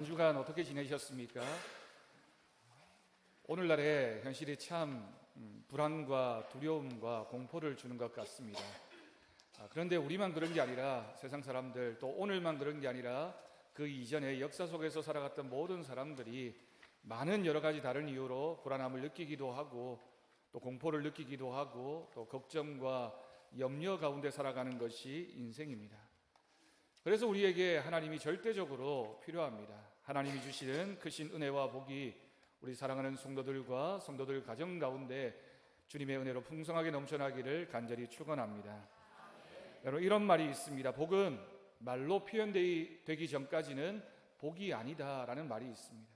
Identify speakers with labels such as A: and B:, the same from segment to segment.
A: 한 주간 어떻게 지내셨습니까? 오늘날의 현실이 참 불안과 두려움과 공포를 주는 것 같습니다. 그런데 우리만 그런 게 아니라 세상 사람들, 또 오늘만 그런 게 아니라 그 이전에 역사 속에서 살아갔던 모든 사람들이 많은 여러 가지 다른 이유로 불안함을 느끼기도 하고 또 공포를 느끼기도 하고 또 걱정과 염려 가운데 살아가는 것이 인생입니다. 그래서 우리에게 하나님이 절대적으로 필요합니다. 하나님이 주시는 크신 은혜와 복이 우리 사랑하는 성도들과 성도들 가정 가운데 주님의 은혜로 풍성하게 넘쳐나기를 간절히 축원합니다. 여러분, 이런 말이 있습니다. 복은 말로 표현되기 전까지는 복이 아니다라는 말이 있습니다.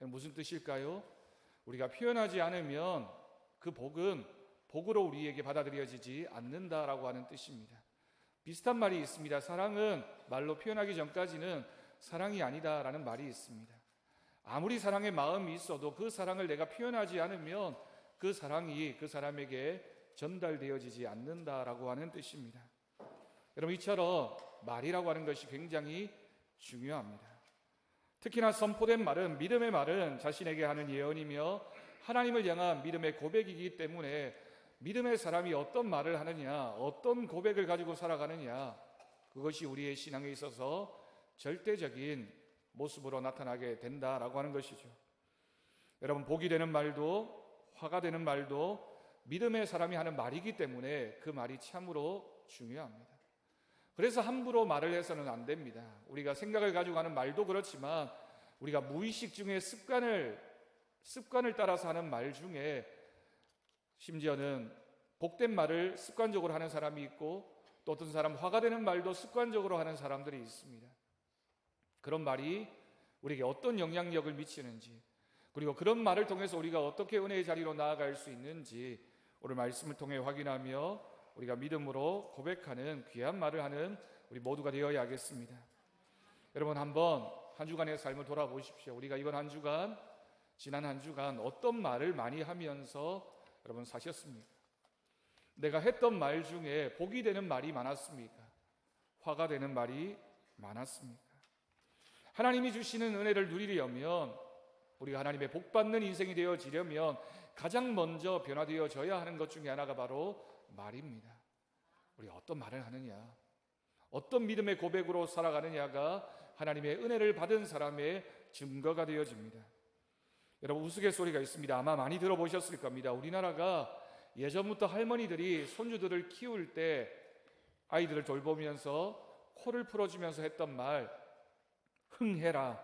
A: 무슨 뜻일까요? 우리가 표현하지 않으면 그 복은 복으로 우리에게 받아들여지지 않는다라고 하는 뜻입니다. 비슷한 말이 있습니다. 사랑은 말로 표현하기 전까지는 사랑이 아니다라는 말이 있습니다. 아무리 사랑의 마음이 있어도 그 사랑을 내가 표현하지 않으면 그 사랑이 그 사람에게 전달되어지지 않는다라고 하는 뜻입니다. 여러분, 이처럼 말이라고 하는 것이 굉장히 중요합니다. 특히나 선포된 말은, 믿음의 말은 자신에게 하는 예언이며 하나님을 향한 믿음의 고백이기 때문에 믿음의 사람이 어떤 말을 하느냐, 어떤 고백을 가지고 살아가느냐, 그것이 우리의 신앙에 있어서 절대적인 모습으로 나타나게 된다라고 하는 것이죠. 여러분, 복이 되는 말도 화가 되는 말도 믿음의 사람이 하는 말이기 때문에 그 말이 참으로 중요합니다. 그래서 함부로 말을 해서는 안 됩니다. 우리가 생각을 가지고 하는 말도 그렇지만 우리가 무의식 중에 습관을 따라서 하는 말 중에 심지어는 복된 말을 습관적으로 하는 사람이 있고 또 어떤 사람 화가 되는 말도 습관적으로 하는 사람들이 있습니다. 그런 말이 우리에게 어떤 영향력을 미치는지, 그리고 그런 말을 통해서 우리가 어떻게 은혜의 자리로 나아갈 수 있는지 오늘 말씀을 통해 확인하며 우리가 믿음으로 고백하는 귀한 말을 하는 우리 모두가 되어야 하겠습니다. 여러분, 한번 한 주간의 삶을 돌아보십시오. 우리가 이번 한 주간, 지난 한 주간 어떤 말을 많이 하면서 여러분 사셨습니까? 내가 했던 말 중에 복이 되는 말이 많았습니까? 화가 되는 말이 많았습니까? 하나님이 주시는 은혜를 누리려면, 우리가 하나님의 복받는 인생이 되어지려면 가장 먼저 변화되어져야 하는 것 중에 하나가 바로 말입니다. 우리가 어떤 말을 하느냐, 어떤 믿음의 고백으로 살아가느냐가 하나님의 은혜를 받은 사람의 증거가 되어집니다. 여러분, 우스갯소리가 있습니다. 아마 많이 들어보셨을 겁니다. 우리나라가 예전부터 할머니들이 손주들을 키울 때 아이들을 돌보면서 코를 풀어주면서 했던 말, 흥해라,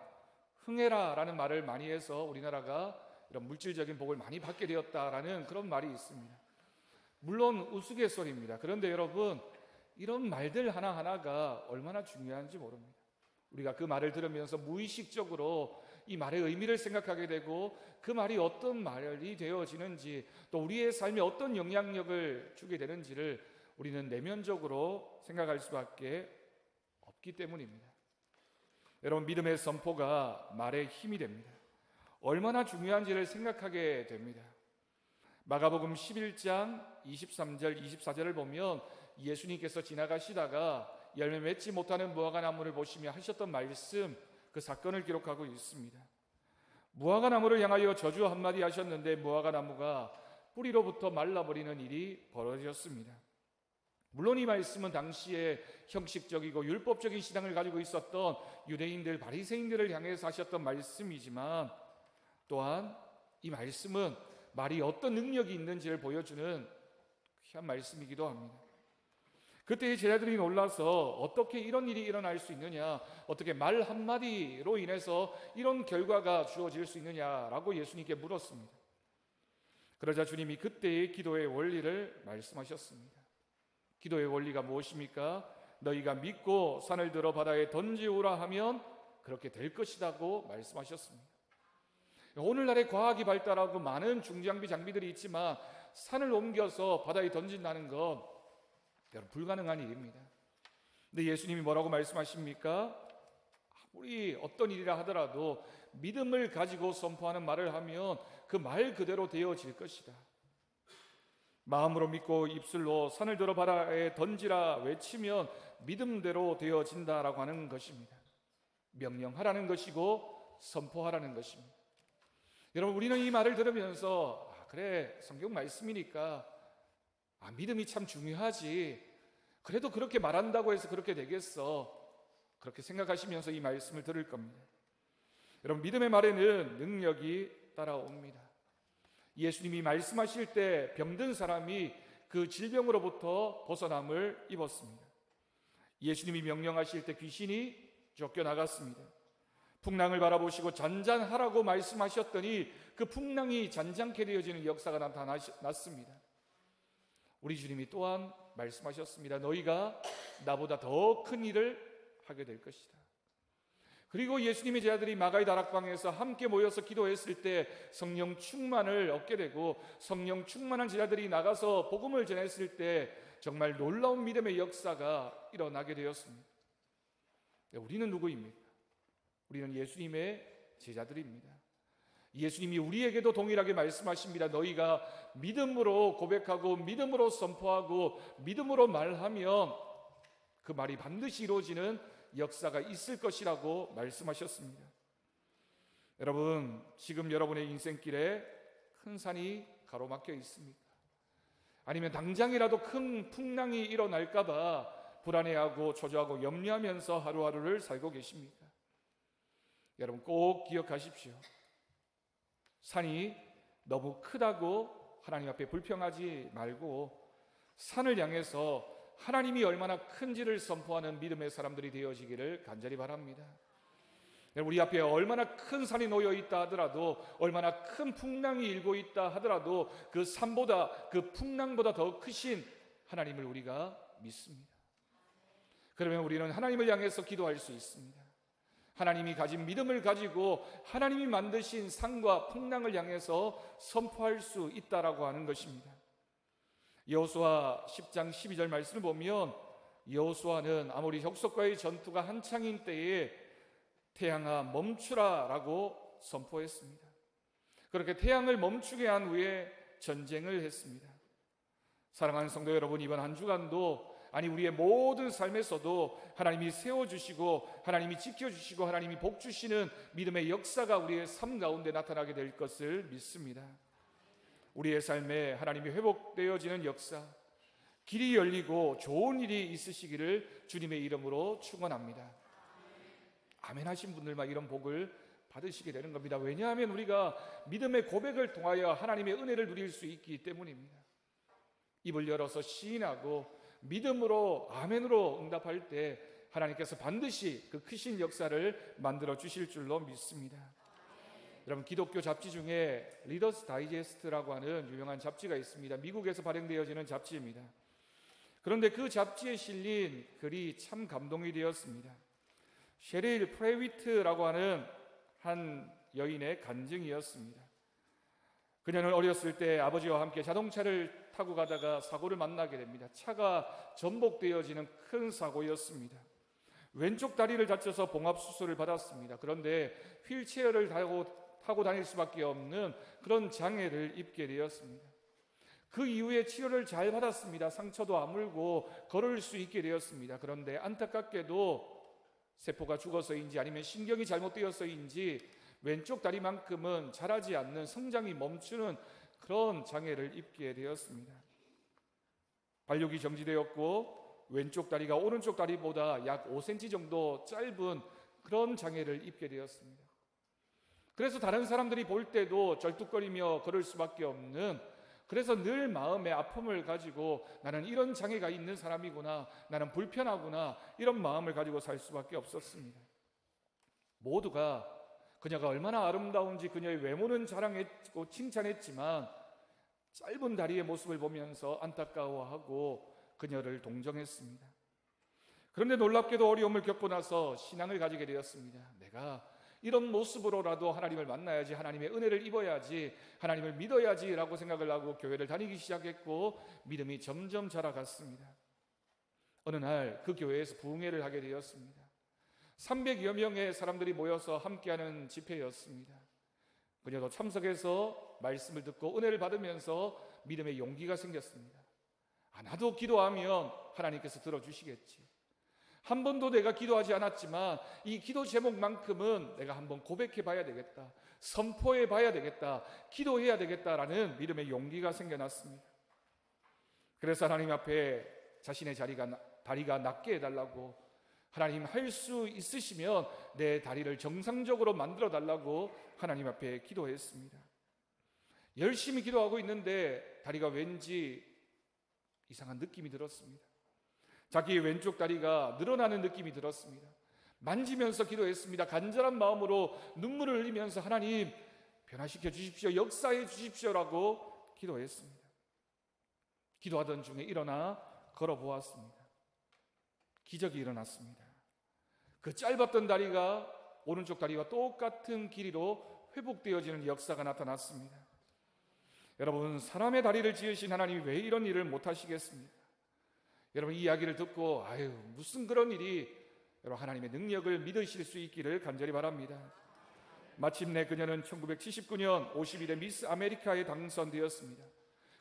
A: 흥해라 라는 말을 많이 해서 우리나라가 이런 물질적인 복을 많이 받게 되었다라는 그런 말이 있습니다. 물론 우스갯소리입니다. 그런데 여러분, 이런 말들 하나하나가 얼마나 중요한지 모릅니다. 우리가 그 말을 들으면서 무의식적으로 이 말의 의미를 생각하게 되고 그 말이 어떤 말이 되어지는지 또 우리의 삶에 어떤 영향력을 주게 되는지를 우리는 내면적으로 생각할 수밖에 없기 때문입니다. 여러분, 믿음의 선포가 말의 힘이 됩니다. 얼마나 중요한지를 생각하게 됩니다. 마가복음 11장 23절 24절을 보면 예수님께서 지나가시다가 열매 맺지 못하는 무화과 나무를 보시며 하셨던 말씀, 그 사건을 기록하고 있습니다. 무화과 나무를 향하여 저주 한마디 하셨는데 무화과 나무가 뿌리로부터 말라버리는 일이 벌어졌습니다. 물론 이 말씀은 당시에 형식적이고 율법적인 신앙을 가지고 있었던 유대인들, 바리새인들을 향해서 하셨던 말씀이지만 또한 이 말씀은 말이 어떤 능력이 있는지를 보여주는 귀한 말씀이기도 합니다. 그때 제자들이 놀라서 어떻게 이런 일이 일어날 수 있느냐, 어떻게 말 한마디로 인해서 이런 결과가 주어질 수 있느냐라고 예수님께 물었습니다. 그러자 주님이 그때의 기도의 원리를 말씀하셨습니다. 기도의 원리가 무엇입니까? 너희가 믿고 산을 들어 바다에 던지오라 하면 그렇게 될 것이라고 말씀하셨습니다. 오늘날의 과학이 발달하고 많은 중장비 장비들이 있지만 산을 옮겨서 바다에 던진다는 건 여러분, 불가능한 일입니다. 근데 예수님이 뭐라고 말씀하십니까? 아무리 어떤 일이라 하더라도 믿음을 가지고 선포하는 말을 하면 그 말 그대로 되어질 것이다. 마음으로 믿고 입술로 산을 들어 바다에 던지라 외치면 믿음대로 되어진다라고 하는 것입니다. 명령하라는 것이고 선포하라는 것입니다. 여러분, 우리는 이 말을 들으면서 그래, 성경 말씀이니까 믿음이 참 중요하지, 그래도 그렇게 말한다고 해서 그렇게 되겠어, 그렇게 생각하시면서 이 말씀을 들을 겁니다. 여러분, 믿음의 말에는 능력이 따라옵니다. 예수님이 말씀하실 때 병든 사람이 그 질병으로부터 벗어남을 입었습니다. 예수님이 명령하실 때 귀신이 쫓겨나갔습니다. 풍랑을 바라보시고 잔잔하라고 말씀하셨더니 그 풍랑이 잔잔케 되어지는 역사가 나타났습니다. 우리 주님이 또한 말씀하셨습니다. 너희가 나보다 더 큰 일을 하게 될 것이다. 그리고 예수님의 제자들이 마가의 다락방에서 함께 모여서 기도했을 때 성령 충만을 얻게 되고, 성령 충만한 제자들이 나가서 복음을 전했을 때 정말 놀라운 믿음의 역사가 일어나게 되었습니다. 우리는 누구입니까? 우리는 예수님의 제자들입니다. 예수님이 우리에게도 동일하게 말씀하십니다. 너희가 믿음으로 고백하고 믿음으로 선포하고 믿음으로 말하면 그 말이 반드시 이루어지는 역사가 있을 것이라고 말씀하셨습니다. 여러분, 지금 여러분의 인생길에 큰 산이 가로막혀 있습니까? 아니면 당장이라도 큰 풍랑이 일어날까 봐 불안해하고 초조하고 염려하면서 하루하루를 살고 계십니까? 여러분, 꼭 기억하십시오. 산이 너무 크다고 하나님 앞에 불평하지 말고 산을 향해서 하나님이 얼마나 큰지를 선포하는 믿음의 사람들이 되어지기를 간절히 바랍니다. 우리 앞에 얼마나 큰 산이 놓여 있다 하더라도, 얼마나 큰 풍랑이 일고 있다 하더라도 그 산보다, 그 풍랑보다 더 크신 하나님을 우리가 믿습니다. 그러면 우리는 하나님을 향해서 기도할 수 있습니다. 하나님이 가진 믿음을 가지고 하나님이 만드신 산과 풍랑을 향해서 선포할 수 있다라고 하는 것입니다. 여호수아 10장 12절 말씀을 보면 여호수아는 아모리 족속과의 전투가 한창인 때에 태양아 멈추라 라고 선포했습니다. 그렇게 태양을 멈추게 한 후에 전쟁을 했습니다. 사랑하는 성도 여러분, 이번 한 주간도 우리의 모든 삶에서도 하나님이 세워주시고 하나님이 지켜주시고 하나님이 복주시는 믿음의 역사가 우리의 삶 가운데 나타나게 될 것을 믿습니다. 우리의 삶에 하나님이 회복되어지는 역사, 길이 열리고 좋은 일이 있으시기를 주님의 이름으로 축원합니다. 아멘 하신 분들만 이런 복을 받으시게 되는 겁니다. 왜냐하면 우리가 믿음의 고백을 통하여 하나님의 은혜를 누릴 수 있기 때문입니다. 입을 열어서 시인하고 믿음으로 아멘으로 응답할 때 하나님께서 반드시 그 크신 역사를 만들어 주실 줄로 믿습니다. 여러분, 기독교 잡지 중에 리더스 다이제스트라고 하는 유명한 잡지가 있습니다. 미국에서 발행되어지는 잡지입니다. 그런데 그 잡지에 실린 글이 참 감동이 되었습니다. 셰릴 프레위트라고 하는 한 여인의 간증이었습니다. 그녀는 어렸을 때 아버지와 함께 자동차를 타고 가다가 사고를 만나게 됩니다. 차가 전복되어지는 큰 사고였습니다. 왼쪽 다리를 다쳐서 봉합수술을 받았습니다. 그런데 휠체어를 타고 다닐 수밖에 없는 그런 장애를 입게 되었습니다. 그 이후에 치료를 잘 받았습니다. 상처도 아물고 걸을 수 있게 되었습니다. 그런데 안타깝게도 세포가 죽어서인지 아니면 신경이 잘못되어서인지 왼쪽 다리만큼은 자라지 않는, 성장이 멈추는 그런 장애를 입게 되었습니다. 발육이 정지되었고 왼쪽 다리가 오른쪽 다리보다 약 5cm 정도 짧은 그런 장애를 입게 되었습니다. 그래서 다른 사람들이 볼 때도 절뚝거리며 걸을 수밖에 없는, 그래서 늘 마음에 아픔을 가지고 나는 이런 장애가 있는 사람이구나, 나는 불편하구나, 이런 마음을 가지고 살 수밖에 없었습니다. 모두가 그녀가 얼마나 아름다운지 그녀의 외모는 자랑했고 칭찬했지만 짧은 다리의 모습을 보면서 안타까워하고 그녀를 동정했습니다. 그런데 놀랍게도 어려움을 겪고 나서 신앙을 가지게 되었습니다. 내가 이런 모습으로라도 하나님을 만나야지, 하나님의 은혜를 입어야지, 하나님을 믿어야지 라고 생각을 하고 교회를 다니기 시작했고 믿음이 점점 자라갔습니다. 어느 날 그 교회에서 부흥회를 하게 되었습니다. 300여 명의 사람들이 모여서 함께하는 집회였습니다. 그녀도 참석해서 말씀을 듣고 은혜를 받으면서 믿음의 용기가 생겼습니다. 나도 기도하면 하나님께서 들어주시겠지. 한 번도 내가 기도하지 않았지만 이 기도 제목만큼은 내가 한번 고백해 봐야 되겠다, 선포해 봐야 되겠다, 기도해야 되겠다라는 믿음의 용기가 생겨났습니다. 그래서 하나님 앞에 자신의 다리가 낫게 해달라고, 하나님 할 수 있으시면 내 다리를 정상적으로 만들어 달라고 하나님 앞에 기도했습니다. 열심히 기도하고 있는데 다리가 왠지 이상한 느낌이 들었습니다. 자기의 왼쪽 다리가 늘어나는 느낌이 들었습니다. 만지면서 기도했습니다. 간절한 마음으로 눈물을 흘리면서 하나님 변화시켜 주십시오, 역사해 주십시오라고 기도했습니다. 기도하던 중에 일어나 걸어보았습니다. 기적이 일어났습니다. 그 짧았던 다리가 오른쪽 다리와 똑같은 길이로 회복되어지는 역사가 나타났습니다. 여러분, 사람의 다리를 지으신 하나님이 왜 이런 일을 못하시겠습니까? 여러분, 이 이야기를 듣고 무슨 그런 일이, 여러분 하나님의 능력을 믿으실 수 있기를 간절히 바랍니다. 마침내 그녀는 1979년 50일에 미스 아메리카에 당선되었습니다.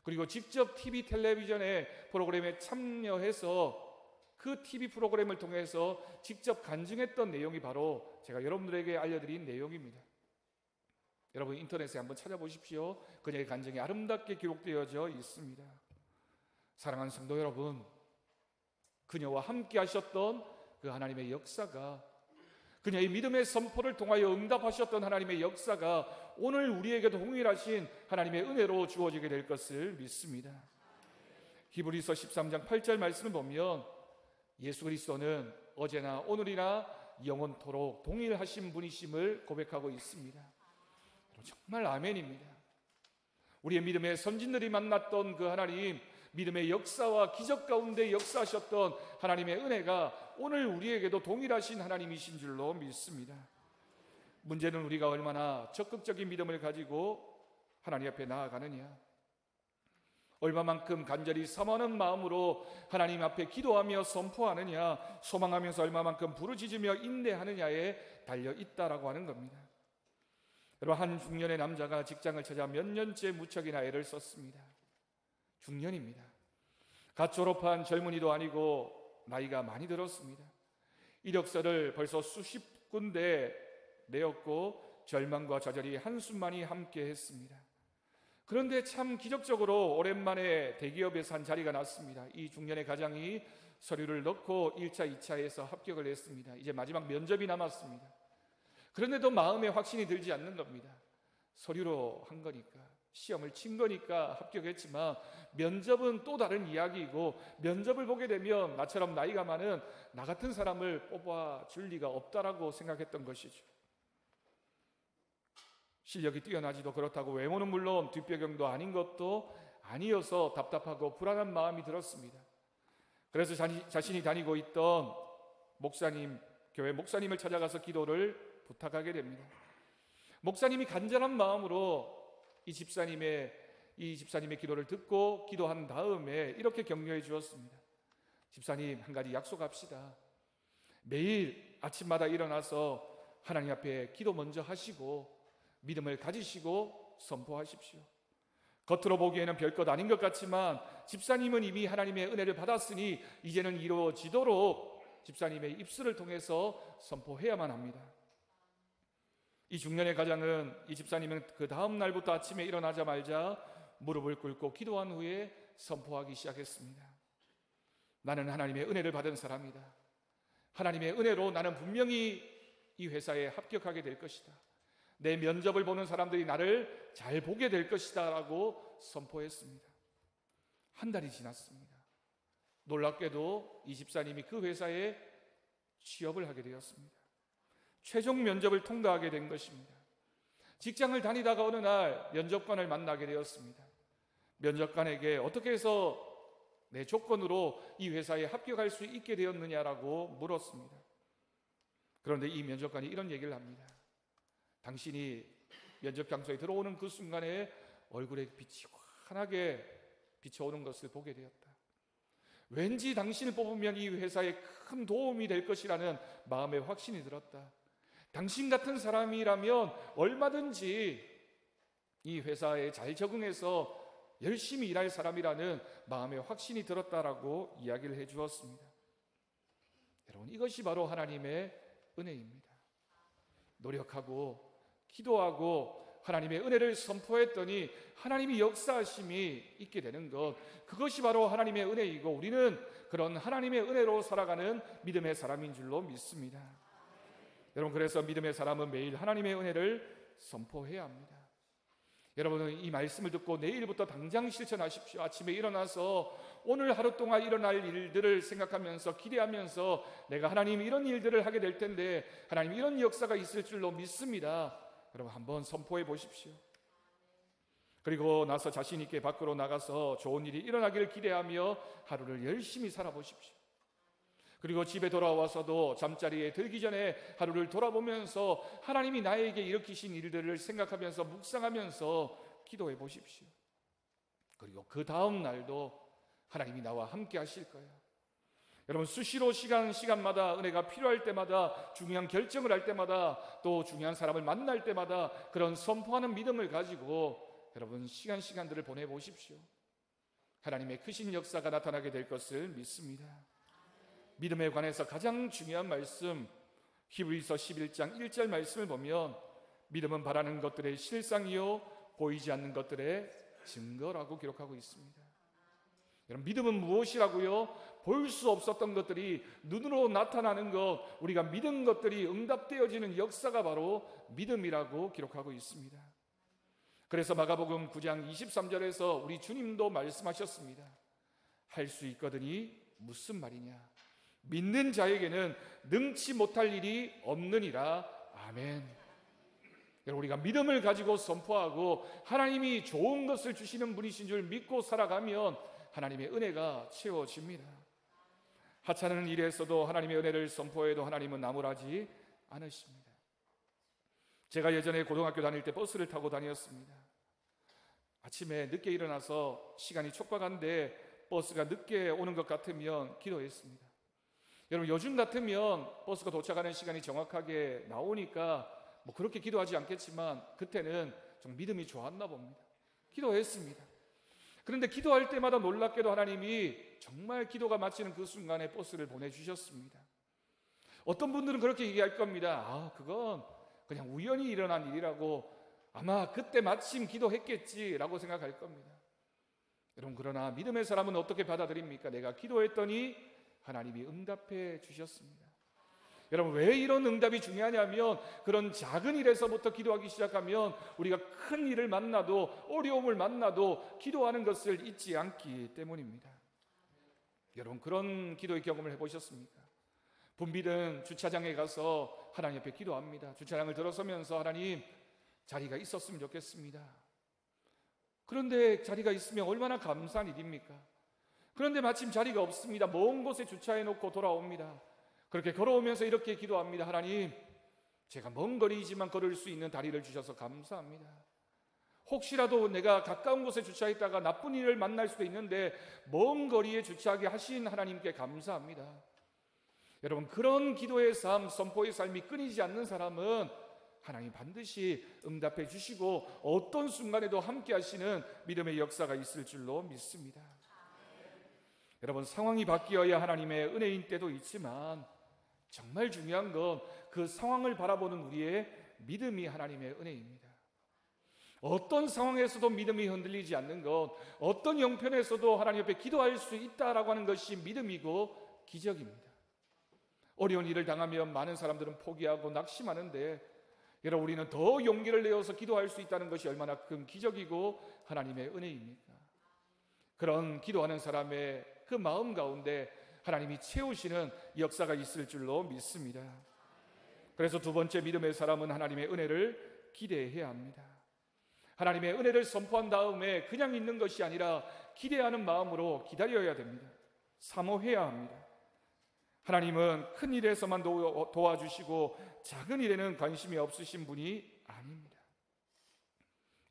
A: 그리고 직접 TV 텔레비전의 프로그램에 참여해서 그 TV 프로그램을 통해서 직접 간증했던 내용이 바로 제가 여러분들에게 알려드린 내용입니다. 여러분 인터넷에 한번 찾아보십시오. 그녀의 간증이 아름답게 기록되어져 있습니다. 사랑하는 성도 여러분, 그녀와 함께 하셨던 그 하나님의 역사가, 그녀의 믿음의 선포를 통하여 응답하셨던 하나님의 역사가 오늘 우리에게도 동일하신 하나님의 은혜로 주어지게 될 것을 믿습니다. 히브리서 13장 8절 말씀을 보면 예수 그리스도는 어제나 오늘이나 영원토록 동일하신 분이심을 고백하고 있습니다. 정말 아멘입니다. 우리의 믿음의 선진들이 만났던 그 하나님, 믿음의 역사와 기적 가운데 역사하셨던 하나님의 은혜가 오늘 우리에게도 동일하신 하나님이신 줄로 믿습니다. 문제는 우리가 얼마나 적극적인 믿음을 가지고 하나님 앞에 나아가느냐, 얼마만큼 간절히 사모하는 마음으로 하나님 앞에 기도하며 선포하느냐, 소망하면서 얼마만큼 부르짖으며 인내하느냐에 달려있다라고 하는 겁니다. 여러분, 한 중년의 남자가 직장을 찾아 몇 년째 무척이나 애를 썼습니다. 중년입니다. 갓 졸업한 젊은이도 아니고 나이가 많이 들었습니다. 이력서를 벌써 수십 군데 내었고 절망과 좌절이 한순간이 함께 했습니다. 그런데 참 기적적으로 오랜만에 대기업에서 한 자리가 났습니다. 이 중년의 가장이 서류를 넣고 1차, 2차에서 합격을 했습니다. 이제 마지막 면접이 남았습니다. 그런데도 마음에 확신이 들지 않는 겁니다. 서류로 한 거니까, 시험을 친 거니까 합격했지만 면접은 또 다른 이야기이고, 면접을 보게 되면 나처럼 나이가 많은 나 같은 사람을 뽑아줄 리가 없다라고 생각했던 것이죠. 실력이 뛰어나지도 그렇다고 외모는 물론 뒷배경도 아닌 것도 아니어서 답답하고 불안한 마음이 들었습니다. 그래서 자신이 다니고 있던 교회 목사님을 찾아가서 기도를 부탁하게 됩니다. 목사님이 간절한 마음으로 이 집사님의 기도를 듣고 기도한 다음에 이렇게 격려해 주었습니다. 집사님, 한 가지 약속합시다. 매일 아침마다 일어나서 하나님 앞에 기도 먼저 하시고 믿음을 가지시고 선포하십시오. 겉으로 보기에는 별것 아닌 것 같지만 집사님은 이미 하나님의 은혜를 받았으니 이제는 이루어지도록 집사님의 입술을 통해서 선포해야만 합니다. 이 중년의 가장은, 이 집사님은 그 다음 날부터 아침에 일어나자마자 무릎을 꿇고 기도한 후에 선포하기 시작했습니다. 나는 하나님의 은혜를 받은 사람이다. 하나님의 은혜로 나는 분명히 이 회사에 합격하게 될 것이다. 내 면접을 보는 사람들이 나를 잘 보게 될 것이다 라고 선포했습니다. 한 달이 지났습니다. 놀랍게도 이 집사님이 그 회사에 취업을 하게 되었습니다. 최종 면접을 통과하게 된 것입니다. 직장을 다니다가 어느 날 면접관을 만나게 되었습니다. 면접관에게 어떻게 해서 내 조건으로 이 회사에 합격할 수 있게 되었느냐라고 물었습니다. 그런데 이 면접관이 이런 얘기를 합니다. 당신이 면접 장소에 들어오는 그 순간에 얼굴에 빛이 환하게 비춰오는 것을 보게 되었다. 왠지 당신을 뽑으면 이 회사에 큰 도움이 될 것이라는 마음의 확신이 들었다. 당신 같은 사람이라면 얼마든지 이 회사에 잘 적응해서 열심히 일할 사람이라는 마음의 확신이 들었다라고 이야기를 해주었습니다. 여러분, 여러분, 이것이 바로 하나님의 은혜입니다. 노력하고 기도하고 하나님의 은혜를 선포했더니 하나님이 역사하심이 있게 되는 것, 그것이 바로 하나님의 은혜이고 우리는 그런 하나님의 은혜로 살아가는 믿음의 사람인 줄로 믿습니다. 여러분, 그래서 믿음의 사람은 매일 하나님의 은혜를 선포해야 합니다. 여러분은 이 말씀을 듣고 내일부터 당장 실천하십시오. 아침에 일어나서 오늘 하루 동안 일어날 일들을 생각하면서 기대하면서 내가 하나님 이런 일들을 하게 될 텐데 하나님 이런 역사가 있을 줄로 믿습니다. 여러분, 한번 선포해 보십시오. 그리고 나서 자신 있게 밖으로 나가서 좋은 일이 일어나기를 기대하며 하루를 열심히 살아보십시오. 그리고 집에 돌아와서도 잠자리에 들기 전에 하루를 돌아보면서 하나님이 나에게 일으키신 일들을 생각하면서 묵상하면서 기도해 보십시오. 그리고 그 다음 날도 하나님이 나와 함께 하실 거예요. 여러분, 수시로 시간마다 은혜가 필요할 때마다, 중요한 결정을 할 때마다, 또 중요한 사람을 만날 때마다 그런 선포하는 믿음을 가지고 여러분 시간들을 보내보십시오. 하나님의 크신 역사가 나타나게 될 것을 믿습니다. 믿음에 관해서 가장 중요한 말씀, 히브리서 11장 1절 말씀을 보면 믿음은 바라는 것들의 실상이요 보이지 않는 것들의 증거라고 기록하고 있습니다. 여러분, 믿음은 무엇이라고요? 볼 수 없었던 것들이 눈으로 나타나는 것, 우리가 믿은 것들이 응답되어지는 역사가 바로 믿음이라고 기록하고 있습니다. 그래서 마가복음 9장 23절에서 우리 주님도 말씀하셨습니다. 할 수 있거든이 무슨 말이냐? 믿는 자에게는 능치 못할 일이 없느니라. 아멘. 여러분, 우리가 믿음을 가지고 선포하고 하나님이 좋은 것을 주시는 분이신 줄 믿고 살아가면 하나님의 은혜가 채워집니다. 하찮은 일에서도 하나님의 은혜를 선포해도 하나님은 나무라지 않으십니다. 제가 예전에 고등학교 다닐 때 버스를 타고 다녔습니다. 아침에 늦게 일어나서 시간이 촉박한데 버스가 늦게 오는 것 같으면 기도했습니다. 여러분, 요즘 같으면 버스가 도착하는 시간이 정확하게 나오니까 뭐 그렇게 기도하지 않겠지만 그때는 좀 믿음이 좋았나 봅니다. 기도했습니다. 그런데 기도할 때마다 놀랍게도 하나님이 정말 기도가 마치는 그 순간에 버스를 보내주셨습니다. 어떤 분들은 그렇게 얘기할 겁니다. 그건 그냥 우연히 일어난 일이라고, 아마 그때 마침 기도했겠지라고 생각할 겁니다. 여러분, 그러나 믿음의 사람은 어떻게 받아들입니까? 내가 기도했더니 하나님이 응답해 주셨습니다. 여러분, 왜 이런 응답이 중요하냐면 그런 작은 일에서부터 기도하기 시작하면 우리가 큰 일을 만나도, 어려움을 만나도 기도하는 것을 잊지 않기 때문입니다. 여러분, 그런 기도의 경험을 해보셨습니까? 붐비는 주차장에 가서 하나님 앞에 기도합니다. 주차장을 들어서면서 하나님, 자리가 있었으면 좋겠습니다. 그런데 자리가 있으면 얼마나 감사한 일입니까? 그런데 마침 자리가 없습니다. 먼 곳에 주차해놓고 돌아옵니다. 그렇게 걸어오면서 이렇게 기도합니다. 하나님, 제가 먼 거리이지만 걸을 수 있는 다리를 주셔서 감사합니다. 혹시라도 내가 가까운 곳에 주차했다가 나쁜 일을 만날 수도 있는데 먼 거리에 주차하게 하신 하나님께 감사합니다. 여러분, 그런 기도의 삶, 선포의 삶이 끊이지 않는 사람은 하나님 반드시 응답해 주시고 어떤 순간에도 함께 하시는 믿음의 역사가 있을 줄로 믿습니다. 여러분, 상황이 바뀌어야 하나님의 은혜인 때도 있지만 정말 중요한 건 그 상황을 바라보는 우리의 믿음이 하나님의 은혜입니다. 어떤 상황에서도 믿음이 흔들리지 않는 것, 어떤 형편에서도 하나님 앞에 기도할 수 있다라고 하는 것이 믿음이고 기적입니다. 어려운 일을 당하면 많은 사람들은 포기하고 낙심하는데 여러분, 우리는 더 용기를 내어서 기도할 수 있다는 것이 얼마나 큰 기적이고 하나님의 은혜입니까? 그런 기도하는 사람의 그 마음 가운데 하나님이 채우시는 역사가 있을 줄로 믿습니다. 그래서 두 번째, 믿음의 사람은 하나님의 은혜를 기대해야 합니다. 하나님의 은혜를 선포한 다음에 그냥 있는 것이 아니라 기대하는 마음으로 기다려야 됩니다. 사모해야 합니다. 하나님은 큰 일에서만 도와주시고 작은 일에는 관심이 없으신 분이 아닙니다.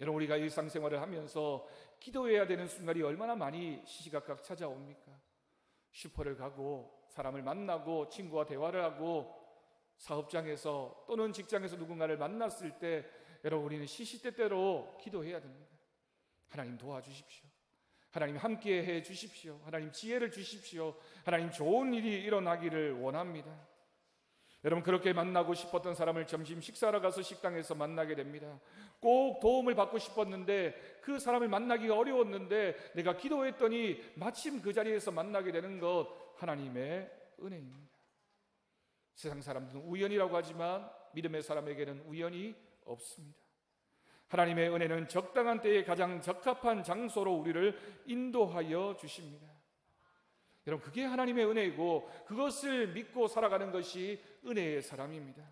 A: 여러분, 우리가 일상생활을 하면서 기도해야 되는 순간이 얼마나 많이 시시각각 찾아옵니까? 슈퍼를 가고 사람을 만나고 친구와 대화를 하고 사업장에서 또는 직장에서 누군가를 만났을 때 여러분, 우리는 시시때때로 기도해야 됩니다. 하나님 도와주십시오. 하나님 함께 해 주십시오. 하나님 지혜를 주십시오. 하나님 좋은 일이 일어나기를 원합니다. 여러분, 그렇게 만나고 싶었던 사람을 점심 식사하러 가서 식당에서 만나게 됩니다. 꼭 도움을 받고 싶었는데 그 사람을 만나기가 어려웠는데 내가 기도했더니 마침 그 자리에서 만나게 되는 것, 하나님의 은혜입니다. 세상 사람들은 우연이라고 하지만 믿음의 사람에게는 우연이 없습니다. 하나님의 은혜는 적당한 때에 가장 적합한 장소로 우리를 인도하여 주십니다. 여러분, 그게 하나님의 은혜이고 그것을 믿고 살아가는 것이 은혜의 사람입니다.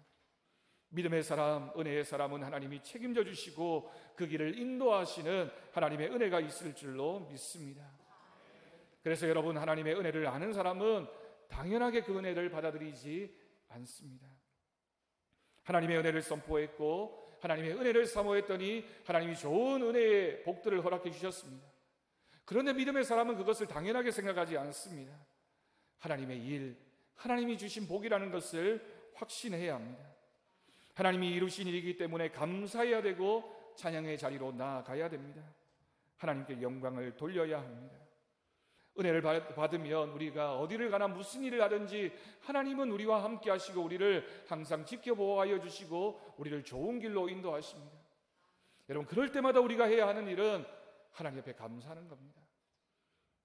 A: 믿음의 사람, 은혜의 사람은 하나님이 책임져 주시고 그 길을 인도하시는 하나님의 은혜가 있을 줄로 믿습니다. 그래서 여러분, 하나님의 은혜를 아는 사람은 당연하게 그 은혜를 받아들이지 않습니다. 하나님의 은혜를 선포했고 하나님의 은혜를 사모했더니 하나님이 좋은 은혜의 복들을 허락해 주셨습니다. 그런데 믿음의 사람은 그것을 당연하게 생각하지 않습니다. 하나님의 일, 하나님이 주신 복이라는 것을 확신해야 합니다. 하나님이 이루신 일이기 때문에 감사해야 되고 찬양의 자리로 나아가야 됩니다. 하나님께 영광을 돌려야 합니다. 은혜를 받으면 우리가 어디를 가나 무슨 일을 하든지 하나님은 우리와 함께 하시고 우리를 항상 지켜보호하여 주시고 우리를 좋은 길로 인도하십니다. 여러분, 그럴 때마다 우리가 해야 하는 일은 하나님 앞에 감사하는 겁니다.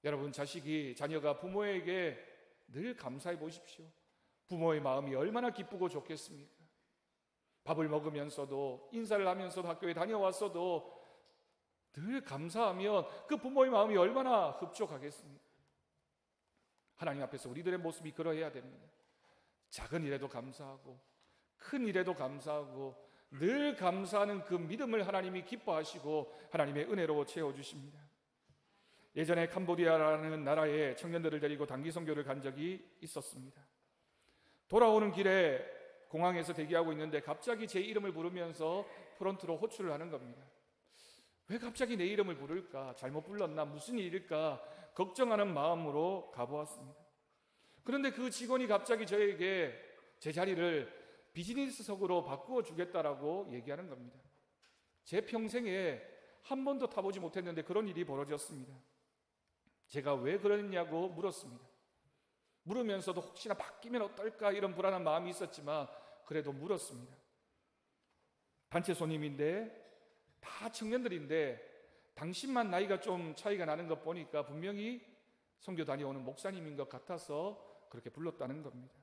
A: 여러분, 자녀가 부모에게 늘 감사해 보십시오. 부모의 마음이 얼마나 기쁘고 좋겠습니까? 밥을 먹으면서도, 인사를 하면서도, 학교에 다녀왔어도 늘 감사하면 그 부모의 마음이 얼마나 흡족하겠습니까? 하나님 앞에서 우리들의 모습이 그러해야 됩니다. 작은 일에도 감사하고 큰 일에도 감사하고 늘 감사하는 그 믿음을 하나님이 기뻐하시고 하나님의 은혜로 채워주십니다. 예전에 캄보디아라는 나라에 청년들을 데리고 단기 선교를 간 적이 있었습니다. 돌아오는 길에 공항에서 대기하고 있는데 갑자기 제 이름을 부르면서 프론트로 호출을 하는 겁니다. 왜 갑자기 내 이름을 부를까? 잘못 불렀나? 무슨 일일까? 걱정하는 마음으로 가보았습니다. 그런데 그 직원이 갑자기 저에게 제 자리를 비즈니스석으로 바꾸어 주겠다라고 얘기하는 겁니다. 제 평생에 한 번도 타보지 못했는데 그런 일이 벌어졌습니다. 제가 왜 그러냐고 물었습니다. 물으면서도 혹시나 바뀌면 어떨까 이런 불안한 마음이 있었지만 그래도 물었습니다. 단체 손님인데 다 청년들인데 당신만 나이가 좀 차이가 나는 것 보니까 분명히 선교 다녀오는 목사님인 것 같아서 그렇게 불렀다는 겁니다.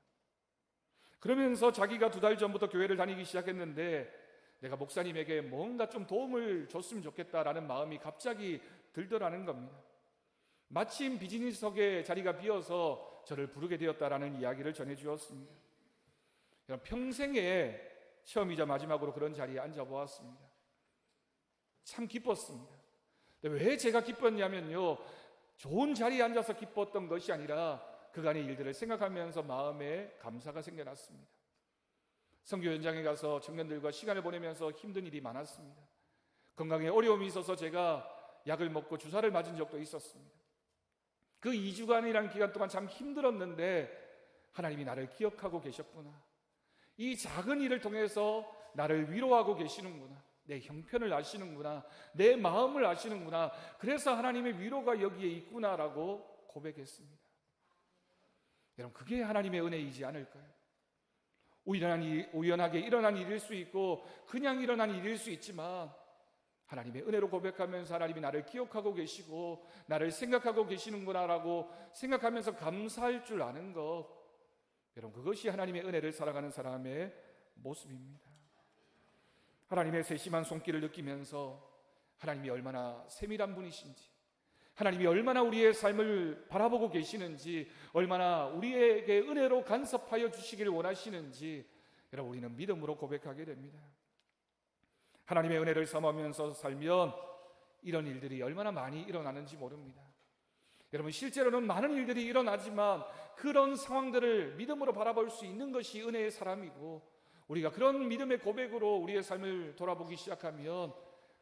A: 그러면서 자기가 2달 전부터 교회를 다니기 시작했는데 내가 목사님에게 뭔가 좀 도움을 줬으면 좋겠다라는 마음이 갑자기 들더라는 겁니다. 마침 비즈니스석에 자리가 비어서 저를 부르게 되었다라는 이야기를 전해주었습니다. 평생에 처음이자 마지막으로 그런 자리에 앉아보았습니다. 참 기뻤습니다. 근데 왜 제가 기뻤냐면요, 좋은 자리에 앉아서 기뻤던 것이 아니라 그간의 일들을 생각하면서 마음에 감사가 생겨났습니다. 선교 현장에 가서 청년들과 시간을 보내면서 힘든 일이 많았습니다. 건강에 어려움이 있어서 제가 약을 먹고 주사를 맞은 적도 있었습니다. 그 2주간이라는 기간 동안 참 힘들었는데 하나님이 나를 기억하고 계셨구나. 이 작은 일을 통해서 나를 위로하고 계시는구나. 내 형편을 아시는구나. 내 마음을 아시는구나. 그래서 하나님의 위로가 여기에 있구나라고 고백했습니다. 여러분, 그게 하나님의 은혜이지 않을까요? 우연하게 일어난 일일 수 있고 그냥 일어난 일일 수 있지만 하나님의 은혜로 고백하면서 하나님이 나를 기억하고 계시고 나를 생각하고 계시는구나라고 생각하면서 감사할 줄 아는 것, 여러분, 그것이 하나님의 은혜를 살아가는 사람의 모습입니다. 하나님의 세심한 손길을 느끼면서 하나님이 얼마나 세밀한 분이신지, 하나님이 얼마나 우리의 삶을 바라보고 계시는지, 얼마나 우리에게 은혜로 간섭하여 주시기를 원하시는지 여러분, 우리는 믿음으로 고백하게 됩니다. 하나님의 은혜를 사모하면서 살면 이런 일들이 얼마나 많이 일어나는지 모릅니다. 여러분, 실제로는 많은 일들이 일어나지만 그런 상황들을 믿음으로 바라볼 수 있는 것이 은혜의 사람이고, 우리가 그런 믿음의 고백으로 우리의 삶을 돌아보기 시작하면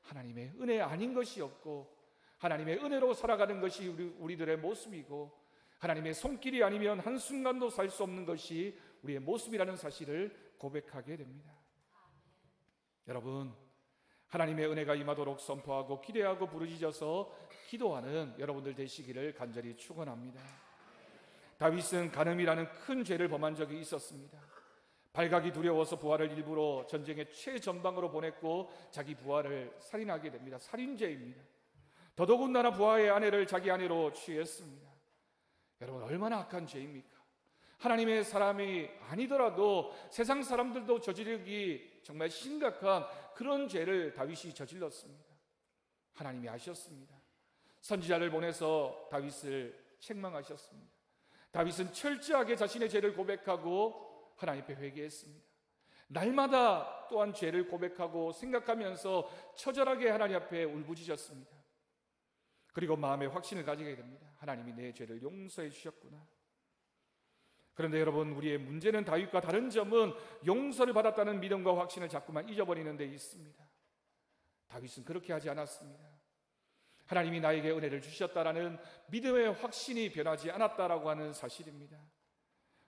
A: 하나님의 은혜 아닌 것이 없고 하나님의 은혜로 살아가는 것이 우리들의 모습이고 하나님의 손길이 아니면 한순간도 살 수 없는 것이 우리의 모습이라는 사실을 고백하게 됩니다. 여러분, 하나님의 은혜가 임하도록 선포하고 기대하고 부르짖어서 기도하는 여러분들 되시기를 간절히 축원합니다. 다윗은 간음이라는 큰 죄를 범한 적이 있었습니다. 발각이 두려워서 부하를 일부러 전쟁의 최전방으로 보냈고 자기 부하를 살인하게 됩니다. 살인죄입니다. 더더군다나 부하의 아내를 자기 아내로 취했습니다. 여러분, 얼마나 악한 죄입니까? 하나님의 사람이 아니더라도 세상 사람들도 저지르기 정말 심각한 그런 죄를 다윗이 저질렀습니다. 하나님이 아셨습니다. 선지자를 보내서 다윗을 책망하셨습니다. 다윗은 철저하게 자신의 죄를 고백하고 하나님 앞에 회개했습니다. 날마다 또한 죄를 고백하고 생각하면서 처절하게 하나님 앞에 울부짖었습니다. 그리고 마음의 확신을 가지게 됩니다. 하나님이 내 죄를 용서해 주셨구나. 그런데 여러분, 우리의 문제는 다윗과 다른 점은 용서를 받았다는 믿음과 확신을 자꾸만 잊어버리는 데 있습니다. 다윗은 그렇게 하지 않았습니다. 하나님이 나에게 은혜를 주셨다라는 믿음의 확신이 변하지 않았다라고 하는 사실입니다.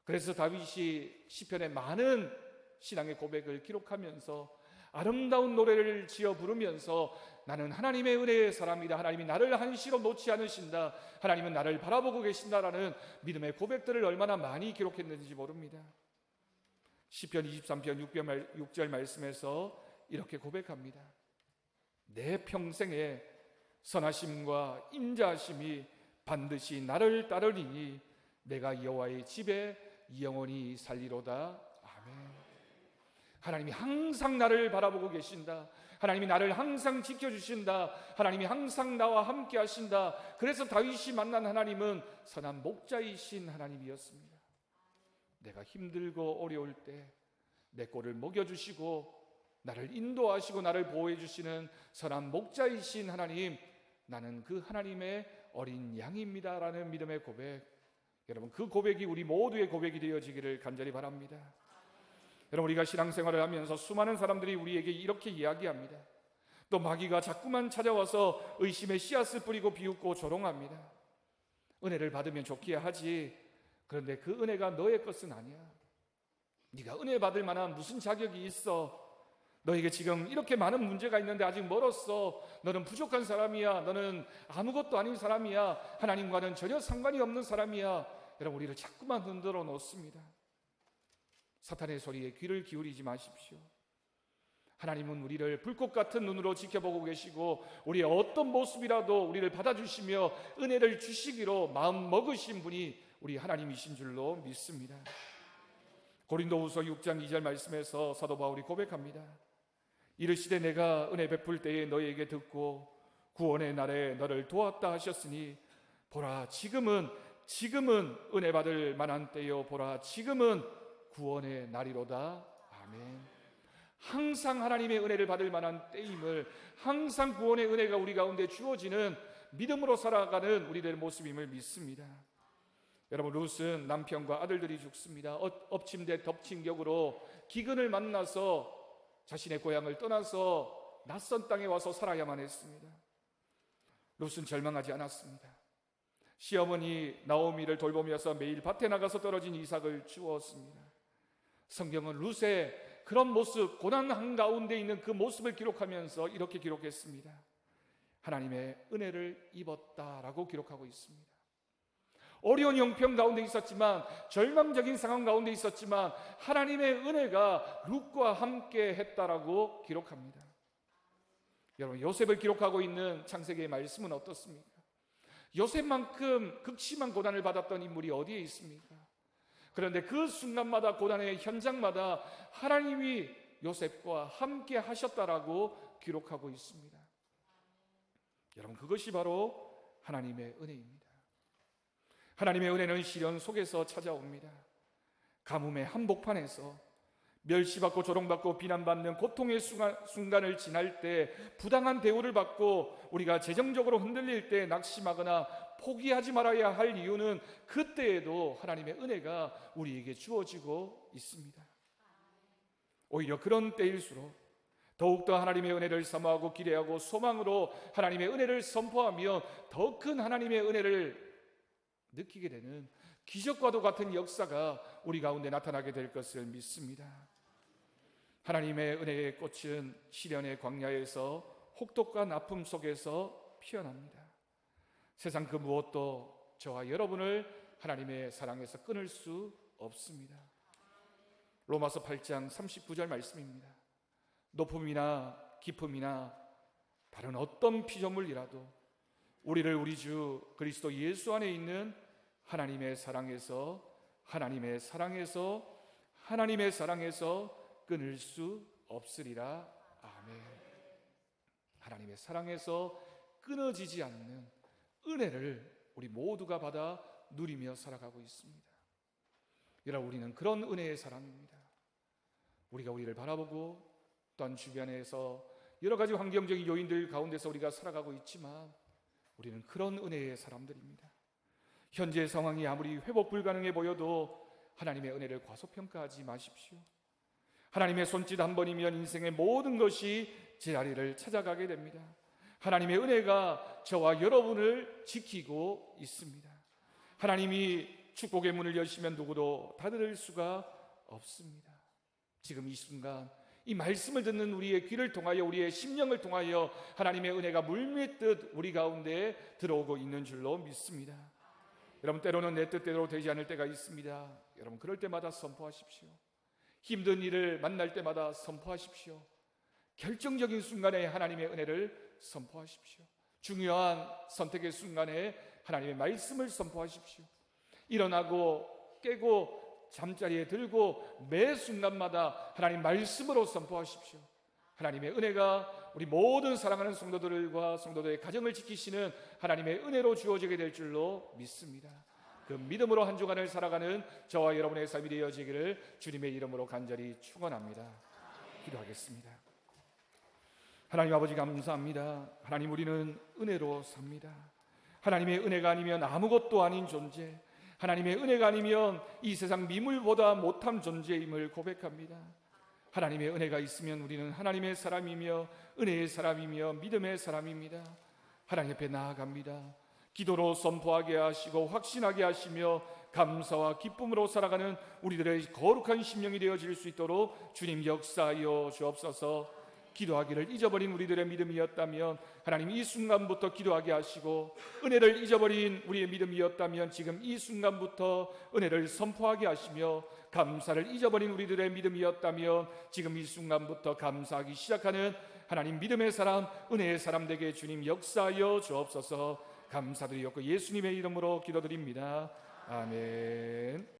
A: 그래서 다윗이 시편에 많은 신앙의 고백을 기록하면서 아름다운 노래를 지어 부르면서 나는 하나님의 은혜의 사람이다, 하나님이 나를 한시로 놓지 않으신다, 하나님은 나를 바라보고 계신다라는 믿음의 고백들을 얼마나 많이 기록했는지 모릅니다. 시편 23편 6절 말씀에서 이렇게 고백합니다. 내 평생에 선하심과 인자하심이 반드시 나를 따르리니 내가 여호와의 집에 영원히 살리로다. 아멘. 하나님이 항상 나를 바라보고 계신다. 하나님이 나를 항상 지켜주신다. 하나님이 항상 나와 함께 하신다. 그래서 다윗이 만난 하나님은 선한 목자이신 하나님이었습니다. 내가 힘들고 어려울 때 내 꼴을 먹여주시고 나를 인도하시고 나를 보호해 주시는 선한 목자이신 하나님, 나는 그 하나님의 어린 양입니다 라는 믿음의 고백, 여러분, 그 고백이 우리 모두의 고백이 되어지기를 간절히 바랍니다. 여러분, 우리가 신앙생활을 하면서 수많은 사람들이 우리에게 이렇게 이야기합니다. 또 마귀가 자꾸만 찾아와서 의심의 씨앗을 뿌리고 비웃고 조롱합니다. 은혜를 받으면 좋기야 하지, 그런데 그 은혜가 너의 것은 아니야. 네가 은혜 받을 만한 무슨 자격이 있어? 너에게 지금 이렇게 많은 문제가 있는데 아직 멀었어. 너는 부족한 사람이야. 너는 아무것도 아닌 사람이야. 하나님과는 전혀 상관이 없는 사람이야. 여러분, 우리를 자꾸만 흔들어 놓습니다. 사탄의 소리에 귀를 기울이지 마십시오. 하나님은 우리를 불꽃 같은 눈으로 지켜보고 계시고 우리의 어떤 모습이라도 우리를 받아주시며 은혜를 주시기로 마음 먹으신 분이 우리 하나님이신 줄로 믿습니다. 고린도후서 6장 2절 말씀에서 사도 바울이 고백합니다. 이르시되 내가 은혜 베풀 때에 너희에게 듣고 구원의 날에 너를 도왔다 하셨으니 보라 지금은 은혜 받을 만한 때요, 보라 지금은 구원의 날이로다. 아멘. 항상 하나님의 은혜를 받을 만한 때임을, 항상 구원의 은혜가 우리 가운데 주어지는 믿음으로 살아가는 우리들의 모습임을 믿습니다. 여러분, 룻은 남편과 아들들이 죽습니다. 엎침대 덮친 격으로 기근을 만나서 자신의 고향을 떠나서 낯선 땅에 와서 살아야만 했습니다. 룻은 절망하지 않았습니다. 시어머니 나오미를 돌보면서 매일 밭에 나가서 떨어진 이삭을 주었습니다. 성경은 룻의 그런 모습, 고난 한가운데 있는 그 모습을 기록하면서 이렇게 기록했습니다. 하나님의 은혜를 입었다라고 기록하고 있습니다. 어려운 형편 가운데 있었지만, 절망적인 상황 가운데 있었지만 하나님의 은혜가 룻과 함께 했다라고 기록합니다. 여러분, 요셉을 기록하고 있는 창세기의 말씀은 어떻습니까? 요셉만큼 극심한 고난을 받았던 인물이 어디에 있습니까? 그런데 그 순간마다, 고난의 현장마다 하나님이 요셉과 함께 하셨다라고 기록하고 있습니다. 여러분, 그것이 바로 하나님의 은혜입니다. 하나님의 은혜는 시련 속에서 찾아옵니다. 가뭄의 한복판에서 멸시받고 조롱받고 비난받는 고통의 순간을 지날 때, 부당한 대우를 받고 우리가 재정적으로 흔들릴 때 낙심하거나 포기하지 말아야 할 이유는 그때에도 하나님의 은혜가 우리에게 주어지고 있습니다. 오히려 그런 때일수록 더욱더 하나님의 은혜를 사모하고 기대하고 소망으로 하나님의 은혜를 선포하며 더 큰 하나님의 은혜를 느끼게 되는 기적과도 같은 역사가 우리 가운데 나타나게 될 것을 믿습니다. 하나님의 은혜의 꽃은 시련의 광야에서 혹독한 아픔 속에서 피어납니다. 세상 그 무엇도 저와 여러분을 하나님의 사랑에서 끊을 수 없습니다. 로마서 8장 39절 말씀입니다. 높음이나 깊음이나 다른 어떤 피조물이라도 우리를 우리 주 그리스도 예수 안에 있는 하나님의 사랑에서 끊을 수 없으리라. 아멘. 하나님의 사랑에서 끊어지지 않는 은혜를 우리 모두가 받아 누리며 살아가고 있습니다. 여러분, 우리는 그런 은혜의 사람입니다. 우리가 우리를 바라보고 또한 주변에서 여러 가지 환경적인 요인들 가운데서 우리가 살아가고 있지만 우리는 그런 은혜의 사람들입니다. 현재 상황이 아무리 회복 불가능해 보여도 하나님의 은혜를 과소평가하지 마십시오. 하나님의 손짓 한 번이면 인생의 모든 것이 제자리를 찾아가게 됩니다. 하나님의 은혜가 저와 여러분을 지키고 있습니다. 하나님이 축복의 문을 여시면 누구도 닫을 수가 없습니다. 지금 이 순간 이 말씀을 듣는 우리의 귀를 통하여 우리의 심령을 통하여 하나님의 은혜가 물밀듯 우리 가운데 들어오고 있는 줄로 믿습니다. 여러분, 때로는 내 뜻대로 되지 않을 때가 있습니다. 여러분, 그럴 때마다 선포하십시오. 힘든 일을 만날 때마다 선포하십시오. 결정적인 순간에 하나님의 은혜를 선포하십시오. 중요한 선택의 순간에 하나님의 말씀을 선포하십시오. 일어나고 깨고 잠자리에 들고 매 순간마다 하나님 말씀으로 선포하십시오. 하나님의 은혜가 우리 모든 사랑하는 성도들과 성도들의 가정을 지키시는 하나님의 은혜로 주어지게 될 줄로 믿습니다. 그 믿음으로 한 주간을 살아가는 저와 여러분의 삶이 되어지기를 주님의 이름으로 간절히 축원합니다. 기도하겠습니다. 하나님 아버지, 감사합니다. 하나님, 우리는 은혜로 삽니다. 하나님의 은혜가 아니면 아무것도 아닌 존재, 하나님의 은혜가 아니면 이 세상 미물보다 못한 존재임을 고백합니다. 하나님의 은혜가 있으면 우리는 하나님의 사람이며 은혜의 사람이며 믿음의 사람입니다. 하나님 앞에 나아갑니다. 기도로 선포하게 하시고 확신하게 하시며 감사와 기쁨으로 살아가는 우리들의 거룩한 심령이 되어질 수 있도록 주님 역사하여 주옵소서. 기도하기를 잊어버린 우리들의 믿음이었다면 하나님 이 순간부터 기도하게 하시고, 은혜를 잊어버린 우리의 믿음이었다면 지금 이 순간부터 은혜를 선포하게 하시며, 감사를 잊어버린 우리들의 믿음이었다면 지금 이 순간부터 감사하기 시작하는 하나님 믿음의 사람, 은혜의 사람 되게 주님 역사하여 주옵소서. 감사드리옵고 예수님의 이름으로 기도드립니다. 아멘.